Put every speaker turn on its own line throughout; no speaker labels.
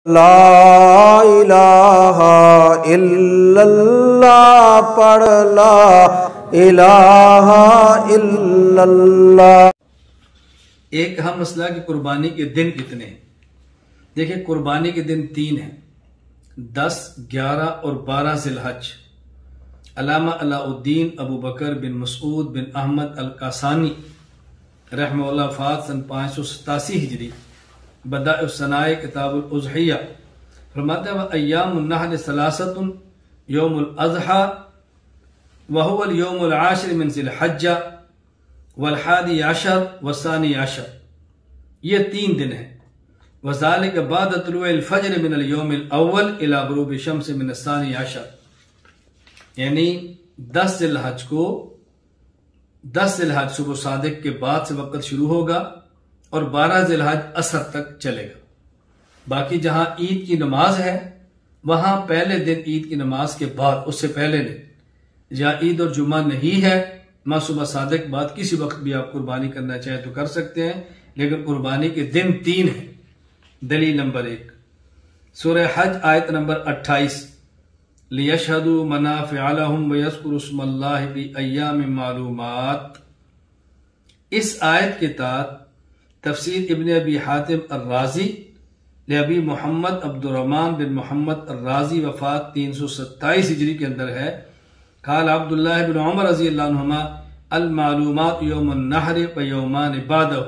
لا الہ الا اللہ پڑھ لا الہ الا اللہ۔
ایک اہم مسئلہ کہ قربانی کے دن کتنے ہیں۔ دیکھیں قربانی کے دن 3 ہیں، 10، 11 اور 12 ذی الحج۔ علامہ علاء الدین ابو بکر بن مسعود بن احمد القاسانی رحمہ اللہ وفات سن 587 ہجری، بدائع الصنائع کتاب الاضحیہ فرماتے ہیں ایام النحر ثلاثۃ یوم الاضحی وهو اليوم العاشر من ذی الحجہ والحادی عشر والثانی عشر، یہ 3 دن ہیں۔ وذالک بعد طلوع الفجر من اليوم الاول الى غروب الشمس من الثانی عشر، یعنی 10 ذی الحج کو 10 ذی الحج صبح صادق کے بعد سے وقت شروع ہوگا اور 12 ذی الحج عصر تک چلے گا۔ باقی جہاں عید کی نماز ہے وہاں پہلے دن عید کی نماز کے بعد، اس سے پہلے دن، جہاں عید اور جمعہ نہیں ہے وہاں صبح صادق بعد کسی وقت بھی آپ قربانی کرنا چاہیں تو کر سکتے ہیں، لیکن قربانی کے دن 3 ہیں۔ دلیل نمبر 1 سورہ حج آیت نمبر 28، لِيَشْهَدُوا مَنَافِعَ لَهُمْ وَيَذْكُرُوا اسْمَ اللَّهِ فِي أَيَّامٍ مَّعْلُومَاتٍ۔ اس آیت کے تحت تفسیر ابن ابی حاتم الرازی لابی محمد عبد الرحمن بن محمد الرازی وفات 327 ہجری کے اندر ہے۔ قال عبداللہ بن عمر رضی اللہ عنہما المعلومات یوم النحر و یومان بعدہ،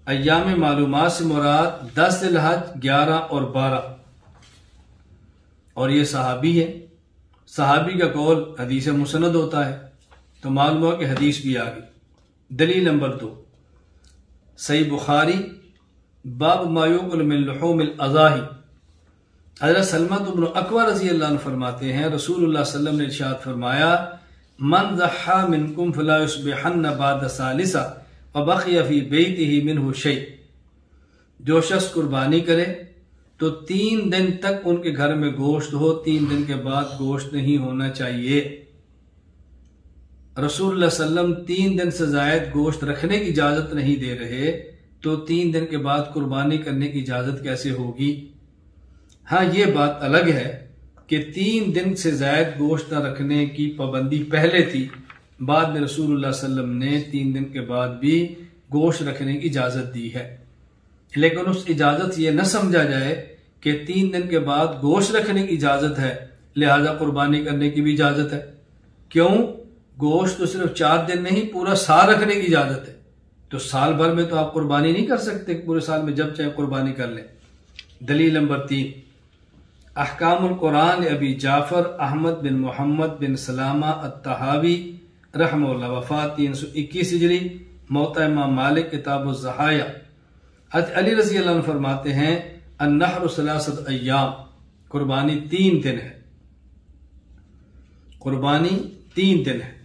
ایام معلومات سے مراد 10 ذی الحج، 11 اور 12، اور یہ صحابی ہے۔ صحابی کا قول حدیث مسند ہوتا ہے تو معلوم ہوا کہ حدیث بھی آ گئی۔ دلیل نمبر 2 صحیح بخاری باب ما یؤکل من لحوم الاضاحی، حضرت سلمۃ بن اکوع رضی اللہ عنہ فرماتے ہیں رسول اللہ صلی اللہ علیہ وسلم نے ارشاد فرمایا من ضحى منکم فلا یصبحن بعد ثالثہ وبقی فی بیتہ منہ شیء، جو شخص قربانی کرے تو 3 دن تک ان کے گھر میں گوشت ہو، 3 دن کے بعد گوشت نہیں ہونا چاہیے۔ رسول اللہ صلی اللہ علیہ وسلم 3 دن سے زائد گوشت رکھنے کی اجازت نہیں دے رہے تو 3 دن کے بعد قربانی کرنے کی اجازت کیسے ہوگی؟ ہاں یہ بات الگ ہے کہ 3 دن سے زائد گوشت نہ رکھنے کی پابندی پہلے تھی، بعد میں رسول اللہ صلی اللہ علیہ وسلم نے 3 دن کے بعد بھی گوشت رکھنے کی اجازت دی ہے، لیکن اس اجازت سے یہ نہ سمجھا جائے کہ 3 دن کے بعد گوشت رکھنے کی اجازت ہے لہذا قربانی کرنے کی بھی اجازت ہے۔ کیوں؟ گوشت تو صرف 4 دن نہیں پورا سال رکھنے کی اجازت ہے، تو سال بھر میں تو آپ قربانی نہیں کر سکتے، پورے سال میں جب چاہے قربانی کر لیں۔ دلیل نمبر 3 احکام القرآن ابی جعفر احمد بن محمد بن سلامہ الطحاوی رحمہ اللہ وفات 321 ہجری، موطا امام مالک کتاب الضحایہ۔ حضرت علی رضی اللہ عنہ فرماتے ہیں النحر 3 ایام، قربانی 3 دن ہے، قربانی 3 دن ہے۔